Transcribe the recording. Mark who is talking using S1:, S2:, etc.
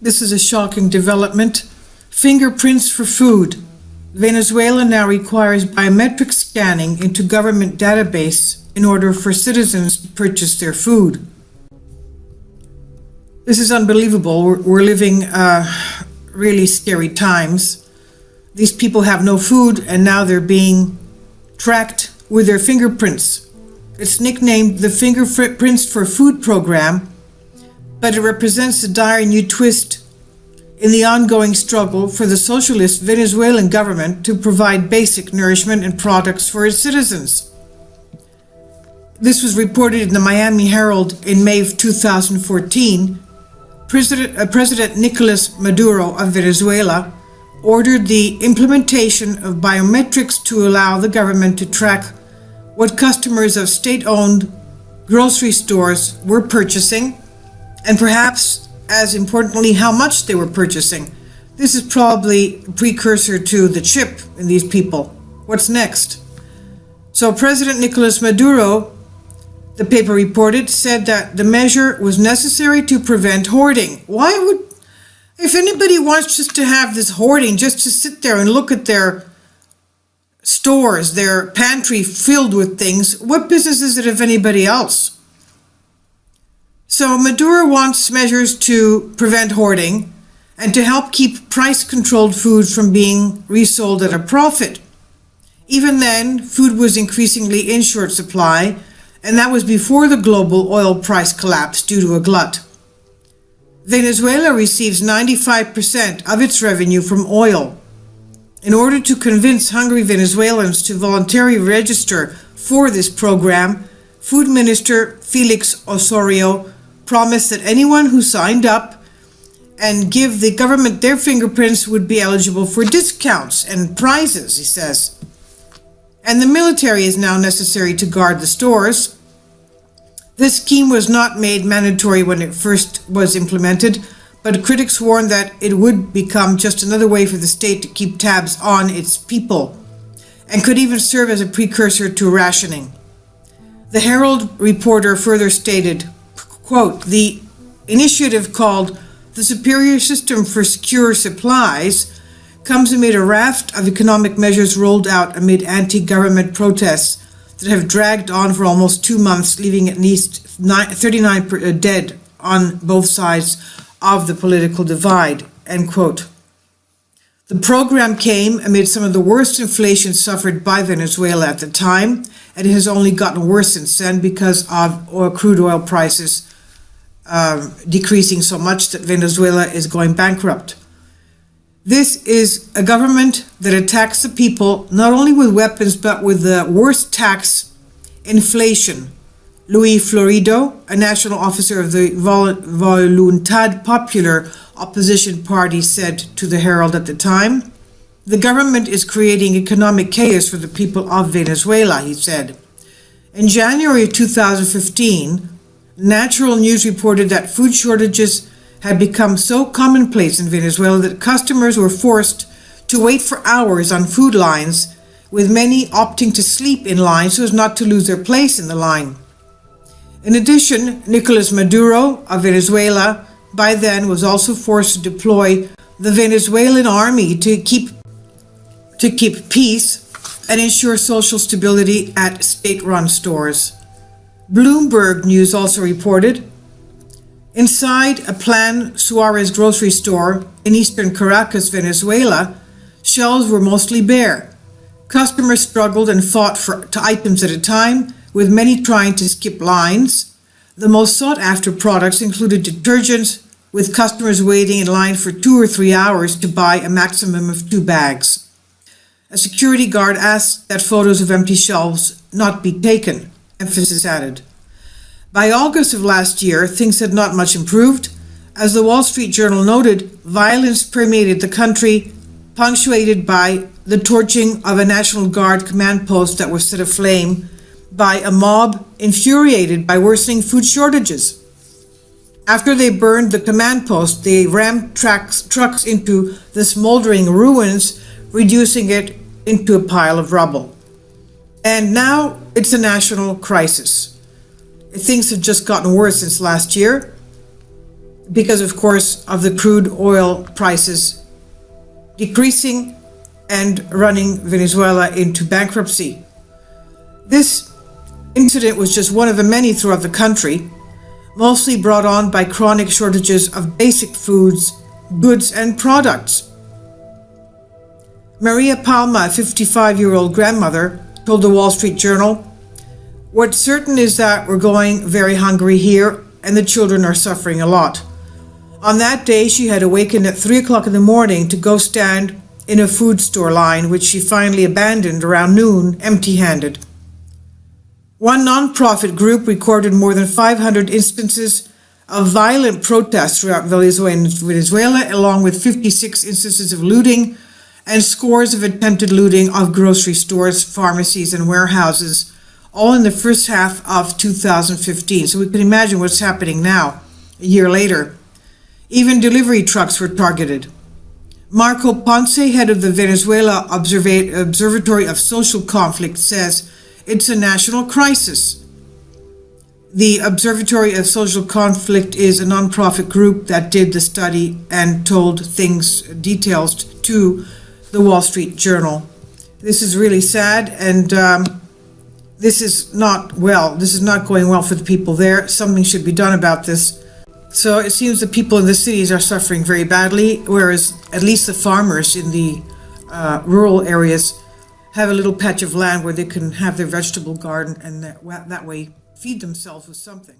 S1: This is a shocking development. Fingerprints for food. Venezuela now requires biometric scanning into government database in order for citizens to purchase their food. This is unbelievable. We're living really scary times. These people have no food and now they're being tracked with their fingerprints. It's nicknamed the Fingerprints for Food program, but it represents a dire new twist in the ongoing struggle for the socialist Venezuelan government to provide basic nourishment and products for its citizens. This was reported in the Miami Herald in May of 2014. President Nicolas Maduro of Venezuela ordered the implementation of biometrics to allow the government to track what customers of state-owned grocery stores were purchasing, and perhaps, as importantly, how much they were purchasing. This is probably a precursor to the chip in these people. What's next? So President Nicolas Maduro, the paper reported, said that the measure was necessary to prevent hoarding. Why would, if anybody wants just to have this hoarding, just to sit there and look at their stores, their pantry filled with things, what business is it of anybody else? So Maduro wants measures to prevent hoarding and to help keep price-controlled food from being resold at a profit. Even then, food was increasingly in short supply, and that was before the global oil price collapse due to a glut. Venezuela receives 95% of its revenue from oil. In order to convince hungry Venezuelans to voluntarily register for this program, Food Minister Felix Osorio promised that anyone who signed up and give the government their fingerprints would be eligible for discounts and prizes, he says. And the military is now necessary to guard the stores. This scheme was not made mandatory when it first was implemented, but critics warned that it would become just another way for the state to keep tabs on its people, and could even serve as a precursor to rationing. The Herald reporter further stated, quote, "The initiative, called the Superior System for Secure Supplies, comes amid a raft of economic measures rolled out amid anti-government protests that have dragged on for almost 2 months, leaving at least 39 dead on both sides of the political divide," end quote. The program came amid some of the worst inflation suffered by Venezuela at the time, and it has only gotten worse since then because of crude oil prices decreasing so much that Venezuela is going bankrupt. This is a government that attacks the people not only with weapons but with the worst tax, inflation. Luis Florido, a national officer of the Voluntad Popular opposition party, said to the Herald at the time, "The government is creating economic chaos for the people of Venezuela," he said. In January 2015, Natural News reported that food shortages had become so commonplace in Venezuela that customers were forced to wait for hours on food lines, with many opting to sleep in line so as not to lose their place in the line. In addition, Nicolas Maduro of Venezuela by then was also forced to deploy the Venezuelan army to keep peace and ensure social stability at state-run stores. Bloomberg News also reported, inside a Plan Suarez grocery store in eastern Caracas, Venezuela, shelves were mostly bare. Customers struggled and fought for items at a time, with many trying to skip lines. The most sought-after products included detergents, with customers waiting in line for 2 or 3 hours to buy a maximum of 2 bags. A security guard asked that photos of empty shelves not be taken, emphasis added. By August of last year, things had not much improved. As the Wall Street Journal noted, violence permeated the country, punctuated by the torching of a National Guard command post that was set aflame by a mob infuriated by worsening food shortages. After they burned the command post, they rammed trucks into the smoldering ruins, reducing it into a pile of rubble. And now it's a national crisis. Things have just gotten worse since last year. because, of course, of the crude oil prices decreasing and running Venezuela into bankruptcy. This incident was just one of the many throughout the country, mostly brought on by chronic shortages of basic foods, goods, and products. Maria Palma, a 55-year-old grandmother, told the Wall Street Journal, "What's certain is that we're going very hungry here, and the children are suffering a lot." On that day, she had awakened at 3 o'clock in the morning to go stand in a food store line, which she finally abandoned around noon, empty-handed. One nonprofit group recorded more than 500 instances of violent protests throughout Venezuela, along with 56 instances of looting and scores of attempted looting of grocery stores, pharmacies, and warehouses, all in the first half of 2015. So we can imagine what's happening now, a year later. Even delivery trucks were targeted. Marco Ponce, head of the Venezuela Observatory of Social Conflict, says it's a national crisis. The Observatory of Social Conflict is a nonprofit group that did the study and told details to the Wall Street Journal. This is really sad, and this is not going well for the people there. Something should be done about this. So it seems the people in the cities are suffering very badly, whereas at least the farmers in the rural areas have a little patch of land where they can have their vegetable garden and that way feed themselves with something.